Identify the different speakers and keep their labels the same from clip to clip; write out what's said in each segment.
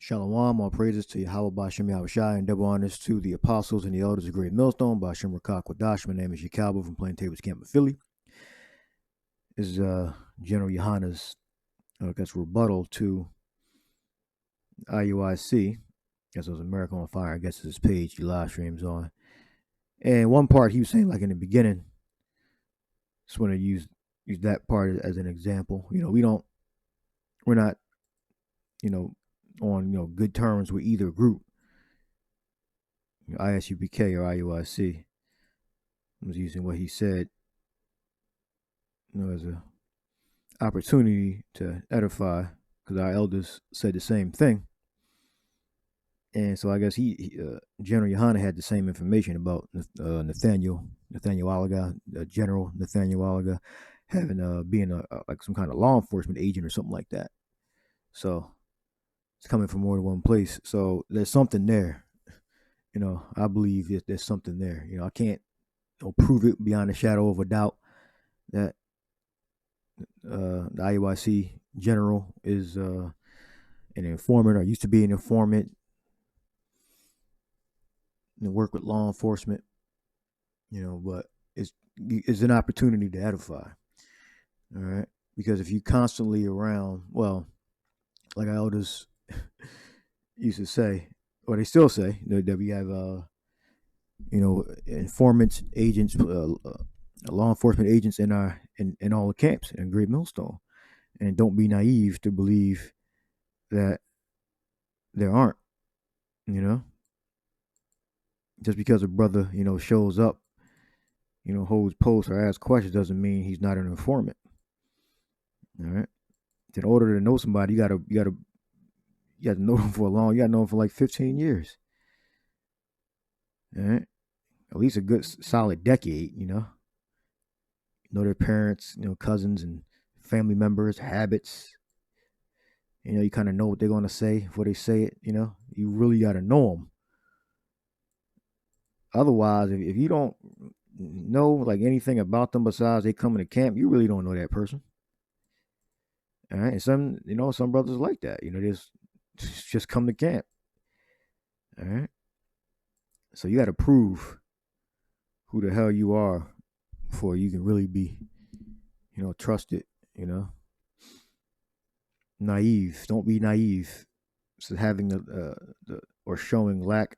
Speaker 1: Shalom, all praises to Yahweh Ba'Shem Yahushai, and double honors to the apostles and the elders of Great Millstone, Ba'Shem Rakak Wadash. My name is Yakalba from Plain Tables Camp of Philly. This is General Yohana's, rebuttal to Iuic. I guess it was America on Fire. I guess it's his page he live streams on. And one part he was saying, like in the beginning, just want to use that part as an example. We're not, on good terms with either group, Isupk or Iuic. I was using what he said, as a opportunity to edify, because our elders said the same thing. And so I guess General Yohana had the same information about Nathaniel Alaga, General Nathaniel Alaga, having being like some kind of law enforcement agent or something like that. So it's coming from more than one place. So there's something there. I believe there's something there. I can't prove it beyond a shadow of a doubt that the Iuic general is an informant or used to be an informant and work with law enforcement, but it's an opportunity to edify. All right. Because if you constantly around, like our elders used to say, or they still say, that we have, informants, agents, law enforcement agents in all the camps in Great Millstone, and don't be naive to believe that there aren't. Just because a brother shows up, holds posts or asks questions doesn't mean he's not an informant. All right. In order to know somebody, you gotta know them for you gotta know them for like 15 years. All right. At least a good solid decade, know their parents, cousins and family members, habits. You kind of know what they're going to say before they say it. You really got to know them. Otherwise, if you don't know like anything about them besides they come to camp, you really don't know that person. All right. And some brothers like that, just come to camp. All right. So you got to prove who the hell you are before you can really be, trusted, naive. Don't be naive. So having or showing lack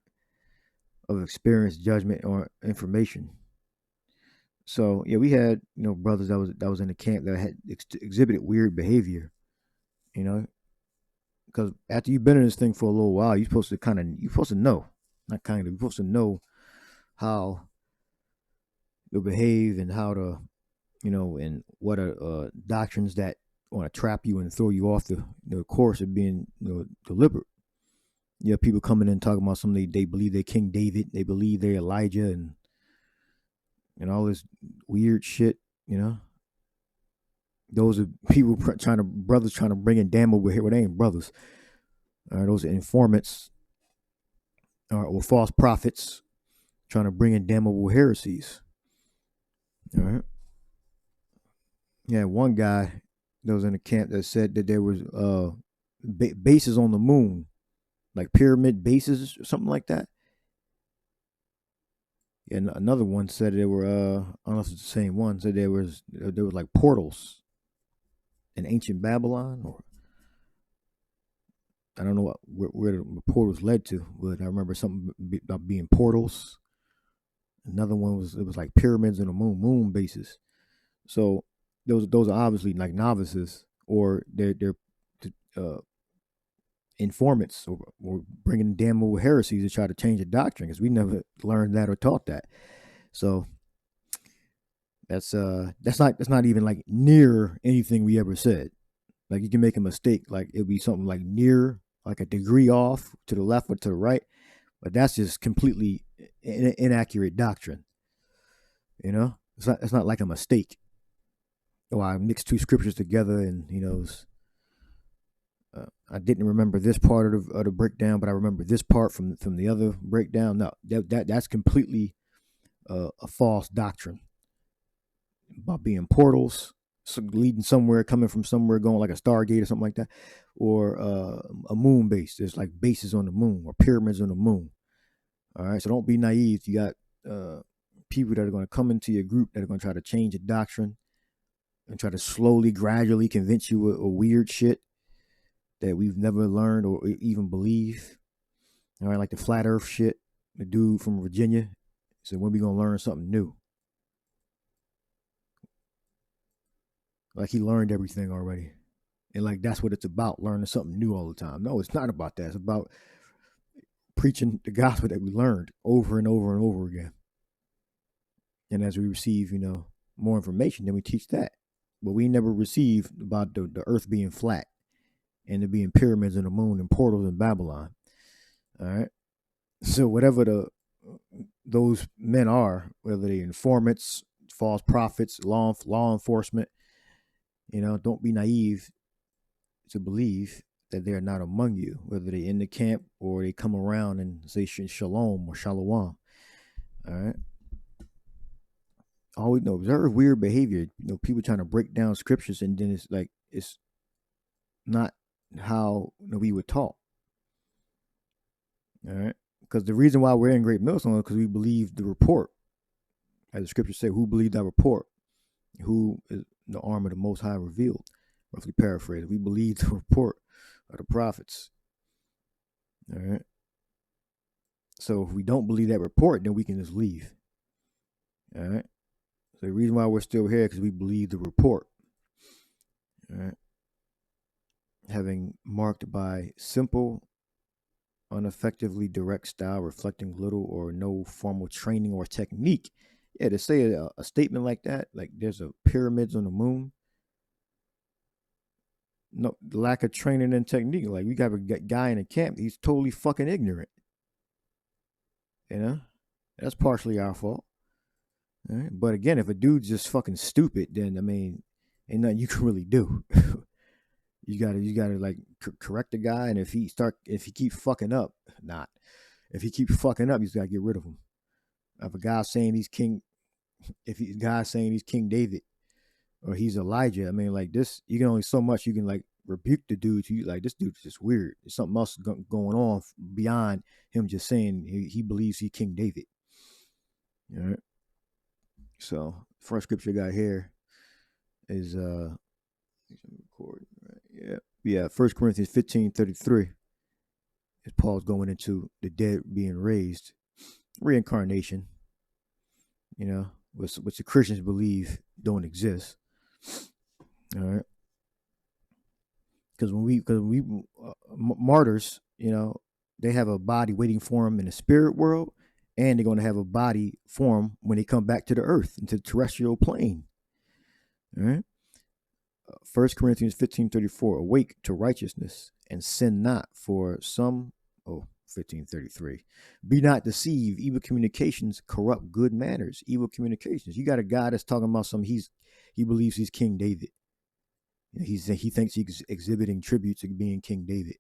Speaker 1: of experience, judgment, or information. So yeah, we had brothers that was in the camp that had exhibited weird behavior, because after you've been in this thing for a little while, you're supposed to know how to behave and how to, and what are doctrines that want to trap you and throw you off the course of being deliberate. You have people coming in talking about something they believe they're King David, they believe they're Elijah, and all this weird shit. Those are people brothers trying to bring in damn over here. Well, they ain't brothers. Those are informants or false prophets trying to bring in damnable heresies. All right. Yeah, one guy that was in the camp that said that there was bases on the moon, like pyramid bases or something like that. And another one said there were I don't know if it's the same one, said there was like portals in ancient Babylon, or I don't know where the portals led to, but I remember something about being portals. Another one was like pyramids on the moon bases. So those are obviously like novices, or they're informants, or bringing damnable heresies to try to change the doctrine, because we never learned that or taught that. So that's not even like near anything we ever said. Like you can make a mistake, like it'll be something like near, like a degree off to the left or to the right, but that's just completely inaccurate doctrine. It's not like a mistake. Oh, I mixed two scriptures together, and I didn't remember this part of the breakdown, but I remember this part from the other breakdown. No, that's completely a false doctrine about being portals, leading somewhere, coming from somewhere, going like a Stargate or something like that, or a moon base. There's like bases on the moon or pyramids on the moon. All right, so don't be naive. You got people that are going to come into your group that are going to try to change the doctrine and try to slowly, gradually convince you of weird shit that we've never learned or even believe. All right, like the flat earth shit. The dude from Virginia said, when we going to learn something new? Like he learned everything already. And like that's what it's about, learning something new all the time. No, it's not about that. It's about preaching the gospel that we learned over and over and over again. And as we receive, more information, then we teach that. But we never received about the earth being flat and there being pyramids in the moon and portals in Babylon. All right. So whatever those men are, whether they informants, false prophets, law enforcement, don't be naive to believe that they're not among you, whether they're in the camp or they come around and say shalom or shalom. All right. Always observe weird behavior. People trying to break down scriptures and then it's not how we would talk. All right. Because the reason why we're in great millstone is because we believe the report. As the scriptures say, who believed that report? Who is the arm of the Most High revealed? Roughly paraphrased. We believe the report of the prophets. All right. So if we don't believe that report, then we can just leave. All right. So the reason why we're still here is because we believe the report. All right. Having marked by simple, ineffectively direct style, reflecting little or no formal training or technique. Yeah, to say a statement like that, like there's a pyramids on the moon. No lack of training and technique. Like we got a guy in a camp, he's totally fucking ignorant. That's partially our fault. All right? But again, if a dude's just fucking stupid, then ain't nothing you can really do. You gotta like correct the guy, and if he keeps fucking up, if he keeps fucking up, you just gotta get rid of him. If a guy's saying he's King David, or he's Elijah, like this, you can only so much you can like rebuke the dude. You like this dude's just weird. There's something else going on beyond him just saying he believes he's King David. All right. So first scripture I got here is yeah, 1 Corinthians 15:33. As Paul's going into the dead being raised, reincarnation, which the Christians believe don't exist. All right. Because when we martyrs, they have a body waiting for them in the spirit world, and they're going to have a body form when they come back to the earth, into the terrestrial plane. All right. 1 Corinthians 15:34, awake to righteousness and sin not, for some, 15:33, be not deceived, evil communications corrupt good manners. Evil communications. You got a guy that's talking about he believes he's King David. He thinks he's exhibiting tribute to being King David.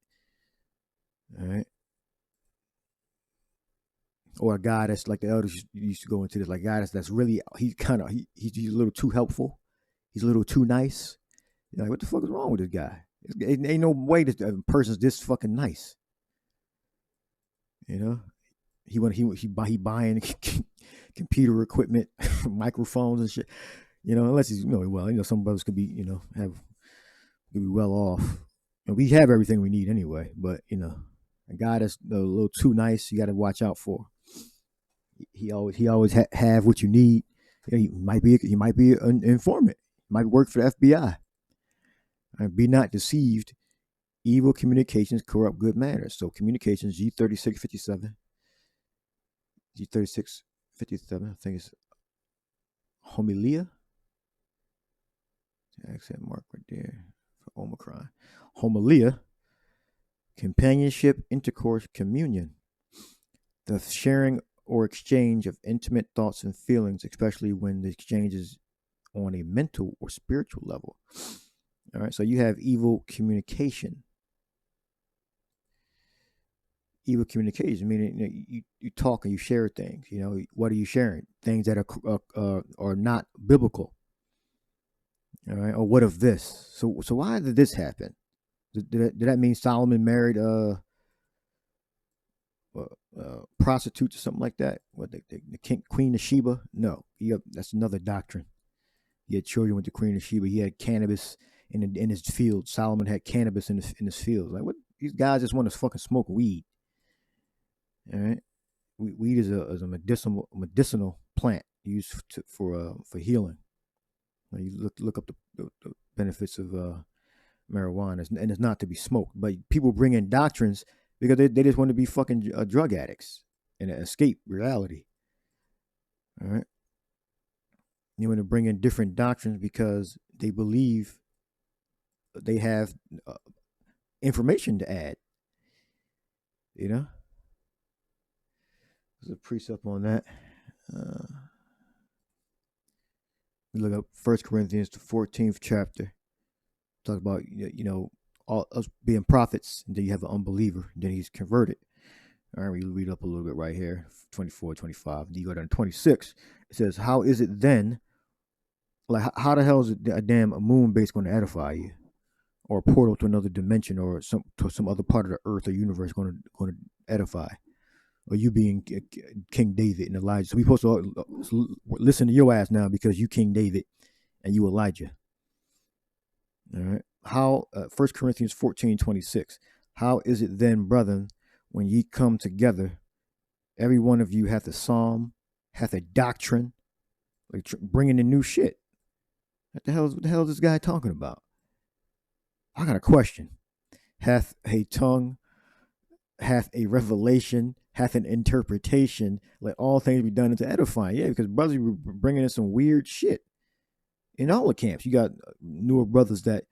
Speaker 1: All right. Or a guy that's like the elders used to go into this, like a guy that's really, he's a little too helpful. He's a little too nice. You're like, what the fuck is wrong with this guy? Ain't no way this person's this fucking nice. He buying computer equipment, microphones and shit. Unless he's some brothers could be could be well off. And we have everything we need anyway. But a guy that's a little too nice, you got to watch out for. He always have what you need. He might be an informant. He might work for the FBI. And be not deceived. Evil communications corrupt good manners. So communications, G3657. G3657, I think it's homilia. Accent mark right there for Omicron. Homilia, companionship, intercourse, communion. The sharing or exchange of intimate thoughts and feelings, especially when the exchange is on a mental or spiritual level. All right, so you have evil communication. Evil communication, meaning you talk and you share things. What are you sharing? Things that are not biblical. All right. Or what of this? So why did this happen? Did that mean Solomon married prostitutes or something like that? What the king, Queen of Sheba? No, that's another doctrine. He had children with the Queen of Sheba. He had cannabis in his field. Solomon had cannabis in his field. Like, what? These guys just want to fucking smoke weed. All right, weed is a medicinal plant used for healing. You look up the benefits of marijuana, and it's not to be smoked. But people bring in doctrines because they just want to be fucking drug addicts and escape reality. All right. They want to bring in different doctrines because they believe they have information to add. You know? There's a precept on that. We look up 1 Corinthians, the 14th chapter. Talk about, all us being prophets, and then you have an unbeliever, then he's converted. All right, we read up a little bit right here, 24, 25. Then you go down to 26. It says, how is it then? Like, how the hell is a damn moon base going to edify you? Or a portal to another dimension or to some other part of the earth or universe going to edify? Or you being King David and Elijah. So we supposed to listen to your ass now because you King David and you Elijah. All right. How 1 Corinthians 14:26. How is it then, brethren, when ye come together, every one of you hath a psalm, hath a doctrine, like bringing in new shit? What the hell is this guy talking about? I got a question. Hath a tongue, hath a revelation, hath an interpretation, let all things be done unto edifying. Yeah, because brothers were bringing in some weird shit in all the camps. You got newer brothers that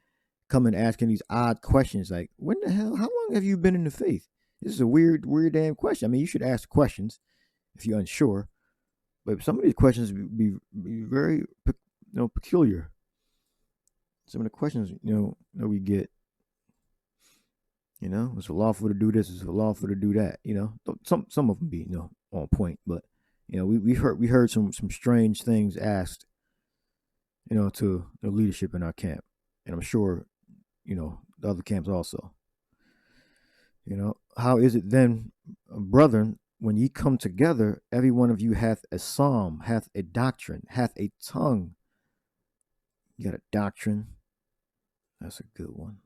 Speaker 1: come and asking these odd questions like, when the hell, how long have you been in the faith? This is a weird damn question. I mean, you should ask questions if you're unsure, but some of these questions be very peculiar. Some of the questions that we get, it's lawful to do this, it's lawful to do that. Some of them be on point, but we heard some strange things asked, to the leadership in our camp, and I'm sure the other camps also. How is it then, brethren, when ye come together, every one of you hath a psalm, hath a doctrine, hath a tongue. You got a doctrine. That's a good one.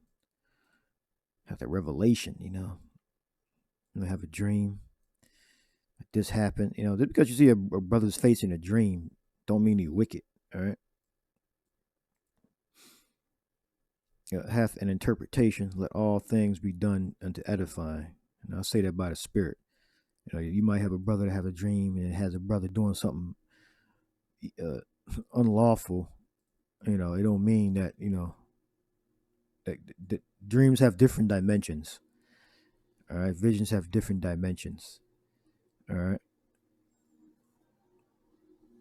Speaker 1: Have a revelation, have a dream. This happened, just because you see a brother's face in a dream, don't mean he's wicked. All right. Hath an interpretation. Let all things be done unto edifying. And I'll say that by the Spirit. You might have a brother that have a dream and it has a brother doing something unlawful. It don't mean that that dreams have different dimensions. All right, visions have different dimensions. All right,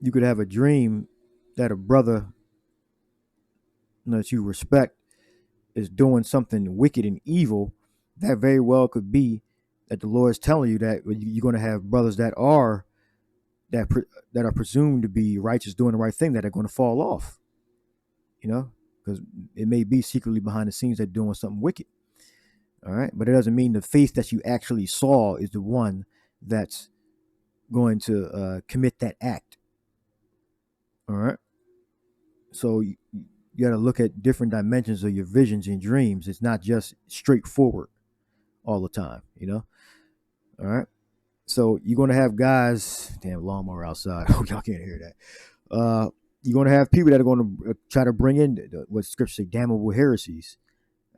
Speaker 1: you could have a dream that a brother that you respect is doing something wicked and evil. That very well could be that the Lord is telling you that you're going to have brothers that are presumed to be righteous, doing the right thing, that are going to fall off. Because it may be secretly behind the scenes they're doing something wicked. All right, but it doesn't mean the faith that you actually saw is the one that's going to commit that act. All right, so you got to look at different dimensions of your visions and dreams. It's not just straightforward all the time. All right, so you're going to have guys. Damn, lawnmower outside. Oh, y'all can't hear that. You're going to have people that are going to try to bring in what scripture say, damnable heresies.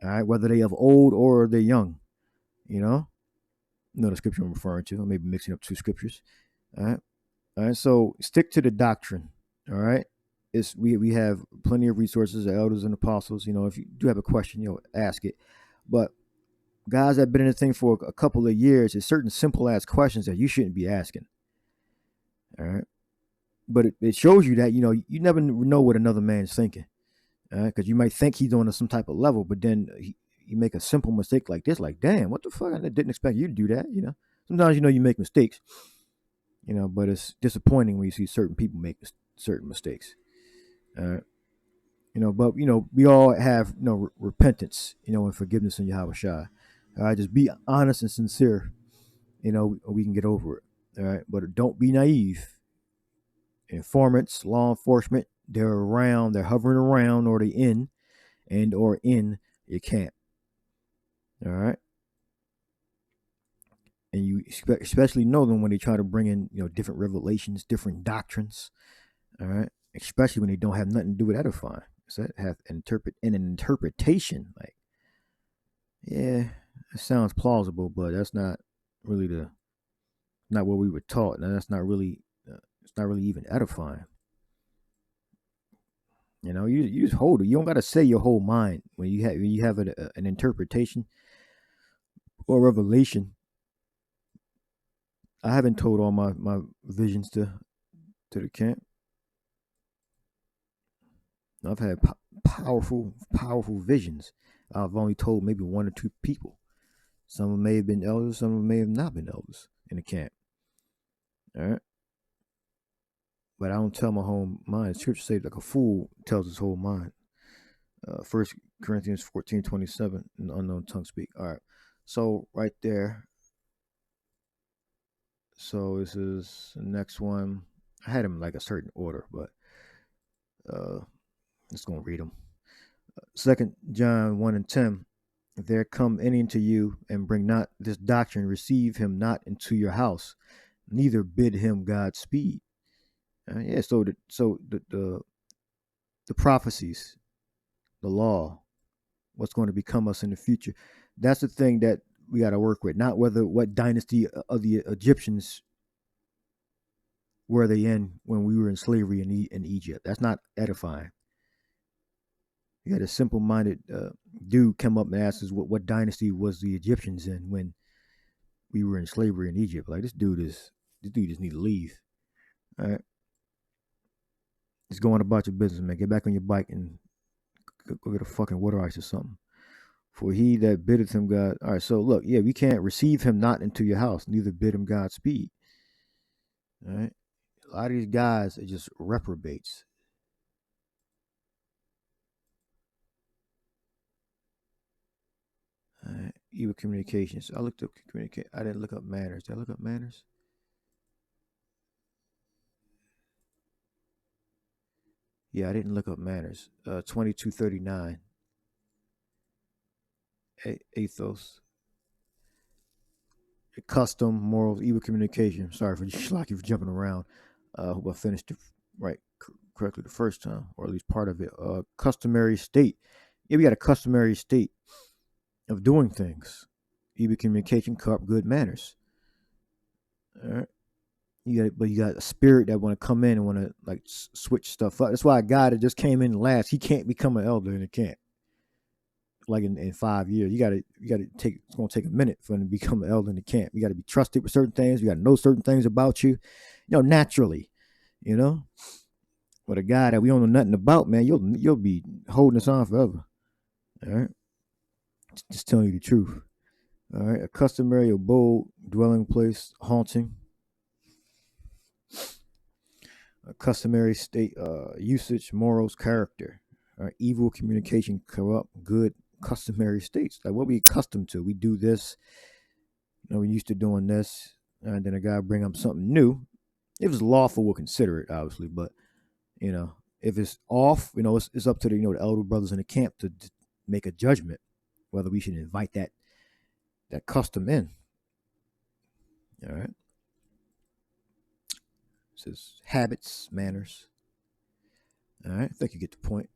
Speaker 1: All right, whether they of old or they're young. The scripture I'm referring to. I may be mixing up two scriptures. All right. So stick to the doctrine. All right. We have plenty of resources, the elders and apostles. If you do have a question, ask it. But guys that have been in the thing for a couple of years, there's certain simple ass questions that you shouldn't be asking. All right. But it shows you that, you never know what another man's thinking. Because you might think he's on some type of level, but then you make a simple mistake like this, like, damn, what the fuck? I didn't expect you to do that. Sometimes, you make mistakes, but it's disappointing when you see certain people make certain mistakes. All right. But we all have repentance, and forgiveness in Yahweh Shai. All right, just be honest and sincere. We can get over it. All right, but don't be naive. Informants, law enforcement, they're around, they're hovering around, or they in your camp. All right, and you especially know them when they try to bring in different revelations, different doctrines. All right, especially when they don't have nothing to do with edifying. So have an interpretation. Like, yeah, it sounds plausible, but that's not really not what we were taught, and that's not really it's not really even edifying. You just hold it. You don't got to say your whole mind when you have an interpretation or revelation. I haven't told all my visions to the camp. I've had powerful visions. I've only told maybe one or two people. Some of them may have been elders, some of them may have not been elders in the camp. All right. But I don't tell my whole mind. Scripture says like a fool tells his whole mind. 1 Corinthians 14:27, an unknown tongue speak. All right. So right there. So this is the next one. I had them like a certain order, but just gonna read them. 2 John 1:10. If there come any into you and bring not this doctrine, receive him not into your house, neither bid him Godspeed. Yeah, so the prophecies, the law, what's going to become us in the future, that's the thing that we got to work with. Not what dynasty of the Egyptians were they in when we were in slavery in Egypt. That's not edifying. You had a simple-minded dude come up and ask us what dynasty was the Egyptians in when we were in slavery in Egypt. Like, this dude just need to leave. All right. Just go on about your business, man. Get back on your bike and go get a fucking water ice or something. For he that biddeth him God. All right, so look, yeah, we can't receive him not into your house, neither bid him Godspeed. All right. A lot of these guys are just reprobates. All right. Evil communications. I looked up communicate. I didn't look up manners. Did I look up manners? Yeah, I didn't look up manners. 2239. Ethos. Custom, morals, evil communication. Sorry for schlocky for jumping around. Hope I finished it right correctly the first time, or at least part of it. Customary state. Yeah, we got a customary state of doing things. Evil communication, corrupt good manners. All right. You got a spirit that want to come in and want to like switch stuff up. That's why a guy that just came in last, he can't become an elder in the camp. Like in 5 years, you gotta take. It's gonna take a minute for him to become an elder in the camp. You got to be trusted with certain things. You got to know certain things about you, naturally. But a guy that we don't know nothing about, man, you'll be holding us on forever. All right, just telling you the truth. All right, a customary abode, dwelling place, haunting. A customary state, usage, morals, character. All right, evil communication, corrupt good customary states. Like what we accustomed to. We do this. We used to doing this, and then a guy bring up something new. If it's lawful, we'll consider it, obviously. But if it's off, it's up to the the elder brothers in the camp to make a judgment whether we should invite that custom in. All right. It says habits, manners. All right. I think you get the point.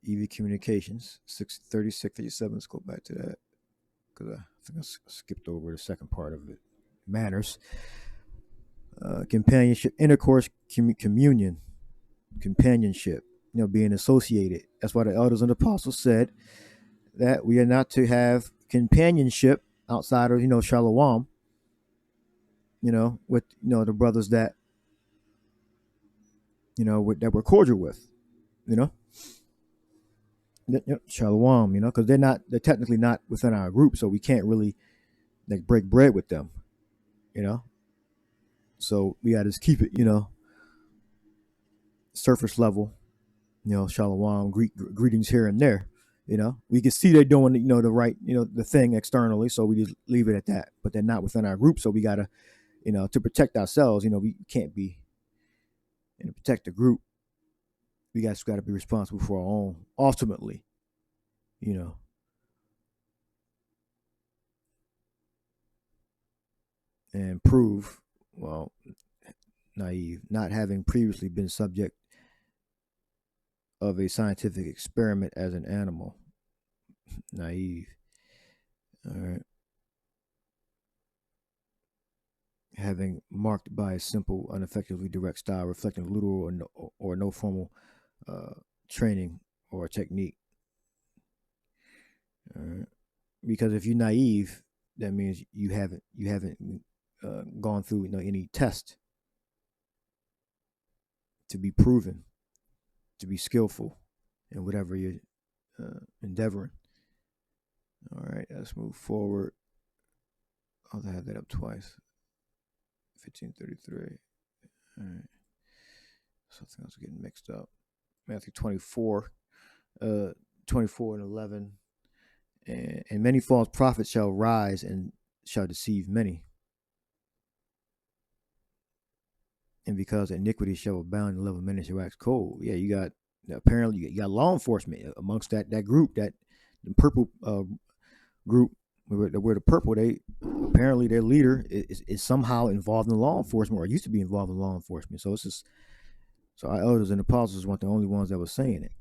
Speaker 1: EV communications, 636, 57. Let's go back to that because I think I skipped over the second part of it. Manners, companionship, intercourse, communion, companionship. Being associated. That's why the elders and the apostles said that we are not to have companionship outside of shalom. With the brothers that that we're cordial with. Shalom, because they're technically not within our group, so we can't really like break bread with them, so we gotta just keep it, surface level, shalom, greetings here and there. We can see they're doing, the right, the thing externally, so we just leave it at that. But they're not within our group, so we gotta, to protect ourselves. We can't be, and protect the group. We guys got to be responsible for our own, ultimately. And prove, well, naive, not having previously been subject of a scientific experiment as an animal. Naive. All right. Having marked by a simple, ineffectively direct style, reflecting little or no formal training or technique. All right. Because if you're naive, that means you haven't gone through any test to be proven to be skillful in whatever you're endeavoring. All right, let's move forward. I'll have that up twice. 1533. All right. Something else getting mixed up. Matthew 24, 24 and 11. And many false prophets shall rise and shall deceive many. And because iniquity shall abound, the love of many shall wax cold. Yeah, you got law enforcement amongst that group, the purple group. Where the purple, they apparently their leader is somehow involved in law enforcement, or used to be involved in law enforcement. So it's just, so our elders and apostles weren't the only ones that were saying it.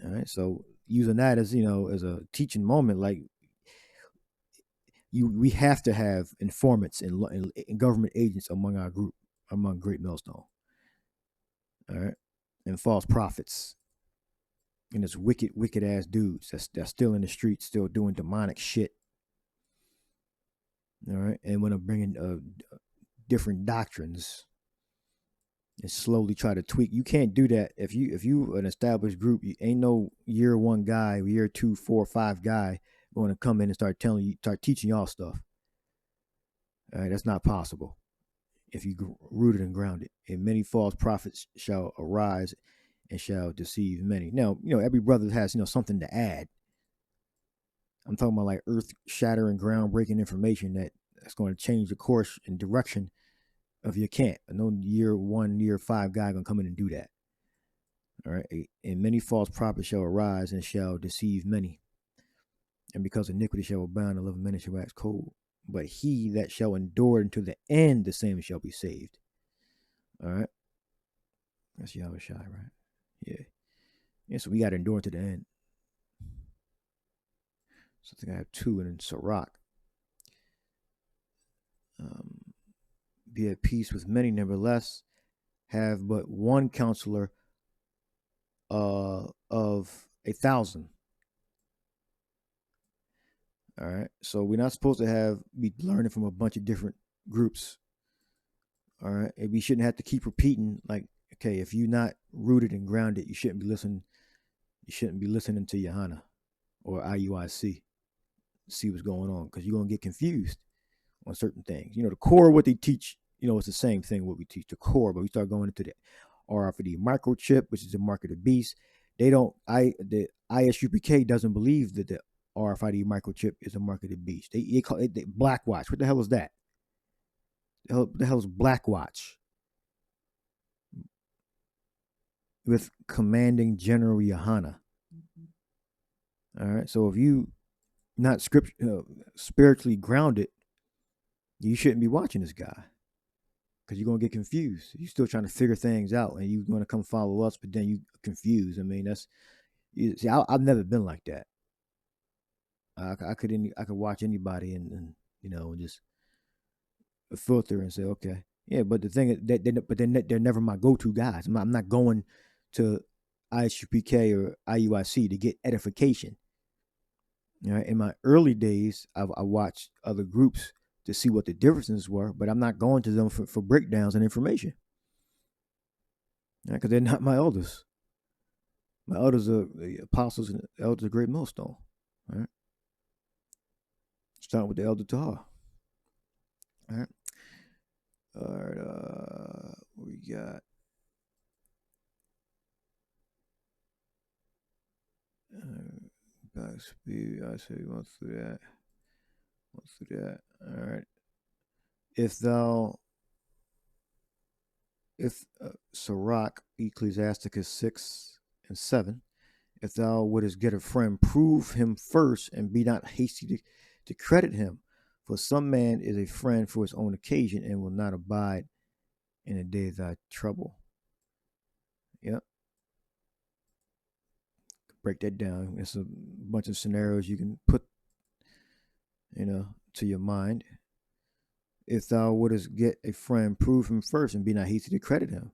Speaker 1: All right, so using that as as a teaching moment, like we have to have informants and government agents among our group, among Great Millstone. All right, and false prophets, and it's wicked ass dudes that's still in the streets, still doing demonic shit. All right, and when I'm bringing different doctrines and slowly try to tweak, you can't do that if you an established group. You ain't no year 1 guy, year 2, 4, 5 guy going to come in and start teaching y'all stuff. All right, that's not possible if you rooted and grounded. And many false prophets shall arise and shall deceive many. Now, every brother has something to add. I'm talking about like earth-shattering, groundbreaking information that's going to change the course and direction of your camp. No year 1, year 5 guy going to come in and do that. All right. And many false prophets shall arise and shall deceive many. And because iniquity shall abound, the love of many shall wax cold. But he that shall endure unto the end, the same shall be saved. All right. That's Yahushua, right? Yeah. Yeah, so we got to endure to the end. So I think I have 2 in Sirach. Be at peace with many, nevertheless, have but one counselor of 1,000. All right, so we're not supposed to be learning from a bunch of different groups. All right, and we shouldn't have to keep repeating, like, okay, if you're not rooted and grounded, you shouldn't be listening. You shouldn't be listening to Yohana or Iuic. See what's going on, because you're gonna get confused on certain things. The core of what they teach, it's the same thing what we teach, the core, but we start going into the RFID microchip, which is the mark of the beast. The Isupk doesn't believe that the RFID microchip is a mark of the beast. They call it Black Watch. What the hell is that? The hell is Black Watch? With commanding General Yohana. All right, so if you not spiritually grounded, you shouldn't be watching this guy, because you're going to get confused. You're still trying to figure things out, and you're going to come follow us, but then you confused. I mean, I've never been like that. I could watch anybody and just filter and say, okay, yeah. But the thing is that they're never my go-to guys. I'm not going to Isupk or Iuic to get edification. All right. In my early days, I watched other groups to see what the differences were, but I'm not going to them for breakdowns and information. Because they're not my elders. My elders are the apostles and the elders of Great Millstone. All right. Starting with the elder Tahar. All right. All right. What we got? Back speed. I say we went through that. All right. If Sirach, Ecclesiasticus 6 and 7, if thou wouldest get a friend, prove him first, and be not hasty to credit him. For some man is a friend for his own occasion, and will not abide in the day of thy trouble. Yep. Break that down. It's a bunch of scenarios you can put, to your mind. If thou wouldest get a friend, prove him first, and be not hasty to credit him.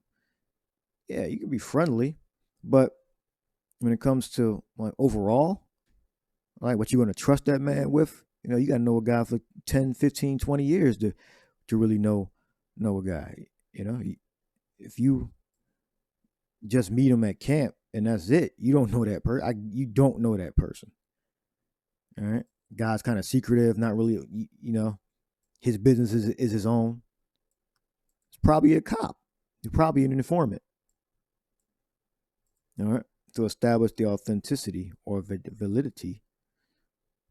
Speaker 1: Yeah, you can be friendly, but when it comes to like overall, like what you're going to trust that man with, you got to know a guy for 10, 15, 20 years to really know a guy. If you just meet him at camp and that's it, you don't know that person. You don't know that person. All right. Guy's kind of secretive, not really, his business is his own. It's probably a cop. He's probably an informant. All right. To establish the authenticity or validity,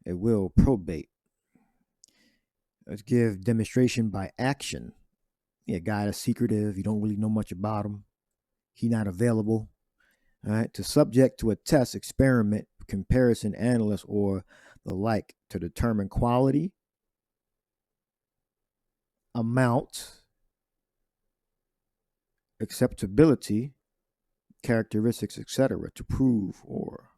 Speaker 1: it will probate. Let's give demonstration by action. Yeah, guy that's secretive. You don't really know much about him. He not available. All right. To subject to a test, experiment, comparison, analysis, or the like to determine quality, amount, acceptability, characteristics, etc. To prove or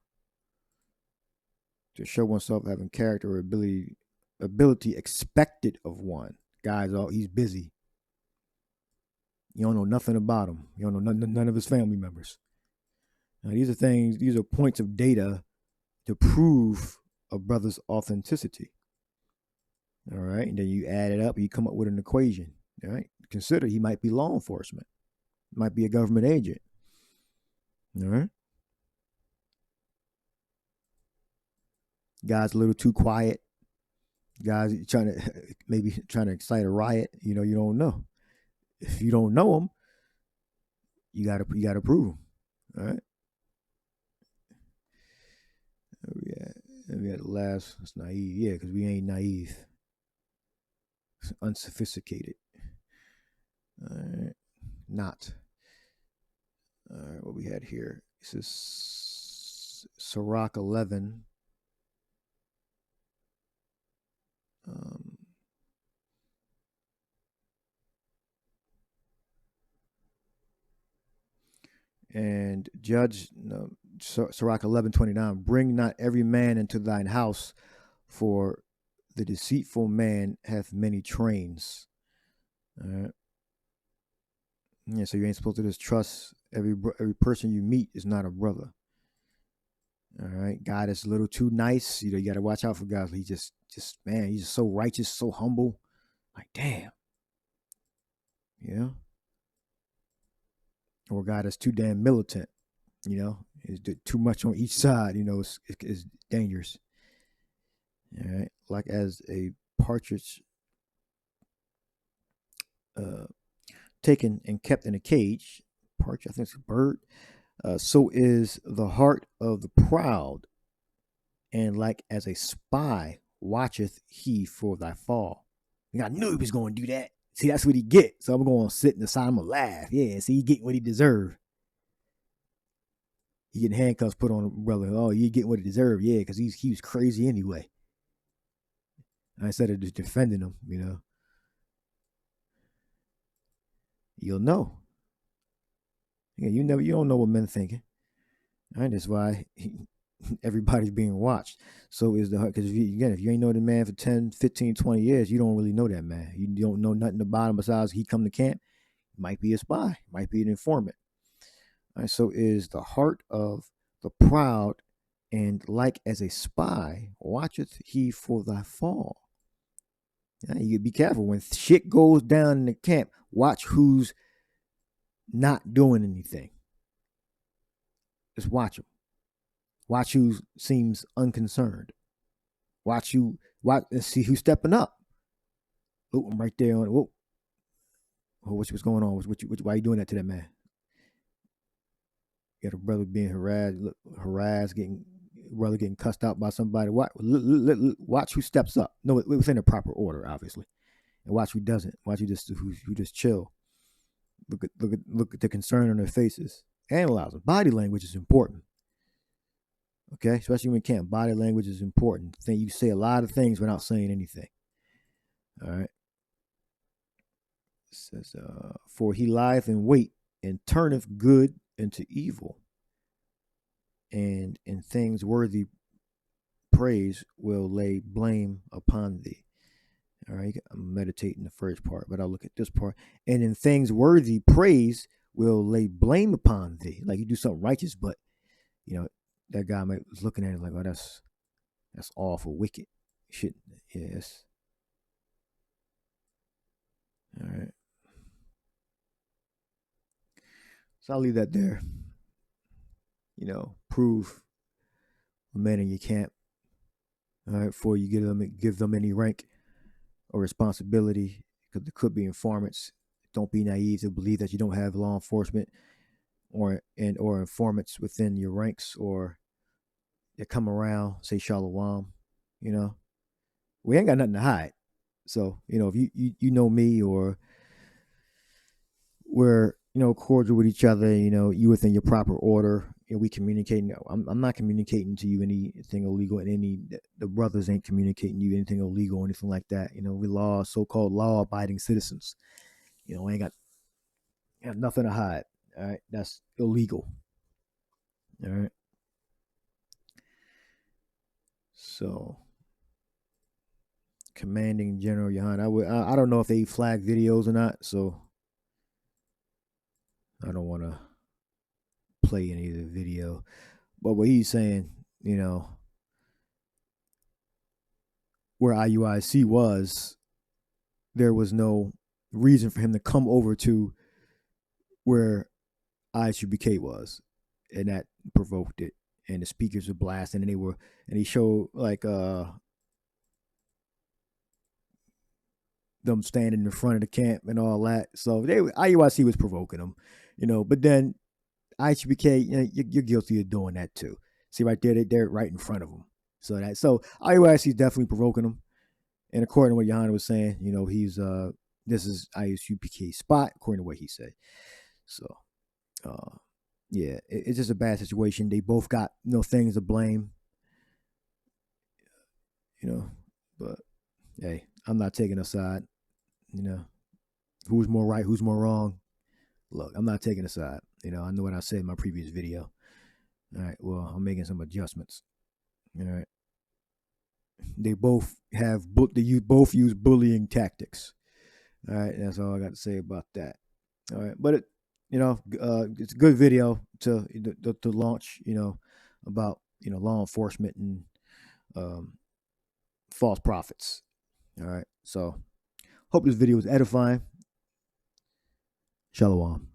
Speaker 1: to show oneself having character or ability expected of one. Guy's he's busy. You don't know nothing about him. You don't know none of his family members. Now, these are points of data to prove a brother's authenticity. All right. And then you add it up, you come up with an equation. All right. Consider he might be law enforcement, might be a government agent. All right. Guy's a little too quiet. Guy's trying to excite a riot. You don't know. If you don't know him, you gotta prove him. All right. We had the last. It's naive, yeah, because we ain't naive. It's unsophisticated. All right. Not. All right. What we had here. This is Sirach 11. And judge, Sirach 11:29. Bring not every man into thine house, for the deceitful man hath many trains. All right. Yeah, so you ain't supposed to just trust every person you meet is not a brother. All right. Guy that's a little too nice, you got to watch out for guys. He just man, he's just so righteous, so humble. Like, damn. Or a guy that's too damn militant, is too much on each side, it's dangerous. All right. Like as a partridge taken and kept in a cage, partridge, I think it's a bird, so is the heart of the proud, and like as a spy watcheth he for thy fall. I knew he was going to do that. See, that's what he get. So I'm going to sit in the side. I'm going to laugh. Yeah, see, he getting what he deserved. He getting handcuffs put on him, brother. Oh, you getting what he deserved. Yeah, because he was crazy anyway. Instead of just defending him, you'll know. Yeah, you don't know what men thinking. All right, that's why everybody's being watched. So is the heart. Because if you ain't know the man for 10, 15, 20 years, you don't really know that man. You don't know nothing about him besides he come to camp. He might be a spy, might be an informant. All right, so is the heart of the proud, and like as a spy watcheth he for thy fall. Yeah, you be careful when shit goes down in the camp. Watch who's not doing anything. Just watch them. Watch who seems unconcerned. Watch and see who's stepping up. Oh, I'm right there on. Whoa. Oh, what's going on? Why are you doing that to that man? You got a brother being harassed, getting brother getting cussed out by somebody, watch who steps up. No, it was in a proper order, obviously, and watch who doesn't. Watch who just chill. Look at the concern on their faces. Analyze them. Body language is important. Okay, especially when you can't. Body language is important. Then you say a lot of things without saying anything. All right. It says, for he lieth in wait and turneth good into evil, and in things worthy praise will lay blame upon thee. All right, I'm meditating the first part, but I'll look at this part. And in things worthy praise will lay blame upon thee. Like you do something righteous, but that guy was looking at it like, oh, that's awful, wicked. Shit. Yes. All right. So I'll leave that there. Prove a man in your camp. All right, before you give them any rank or responsibility, because there could be informants. Don't be naive to believe that you don't have law enforcement or informants within your ranks, or they come around, say shalom. We ain't got nothing to hide. So if you know me, or we're cordial with each other, you within your proper order, we communicating. I'm not communicating to you anything illegal, and the brothers ain't communicating to you anything illegal or anything like that. We so-called law-abiding citizens. We ain't have nothing to hide. All right, that's illegal. All right. So, Commanding General Yohana, I don't know if they flag videos or not, so I don't want to play any of the video. But what he's saying, where IUIC was, there was no reason for him to come over to where Isupk was, and that provoked it. And the speakers were blasting, and he showed like them standing in front of the camp and all that. So IUIC was provoking them, But then Isupk, you're guilty of doing that too. See right there, they're right in front of them. So IUIC is definitely provoking them. And according to what Yohana was saying, he's this is Isupk's spot, according to what he said. So, yeah, it's just a bad situation. They both got things to blame, but hey, I'm not taking a side. Who's more right, who's more wrong? Look, I'm not taking a side. I know what I said in my previous video. All right, well, I'm making some adjustments. All right. They both both use bullying tactics. All right, that's all I got to say about that. All right, but it's a good video to launch. About law enforcement and false prophets. All right, so hope this video was edifying. Shalom.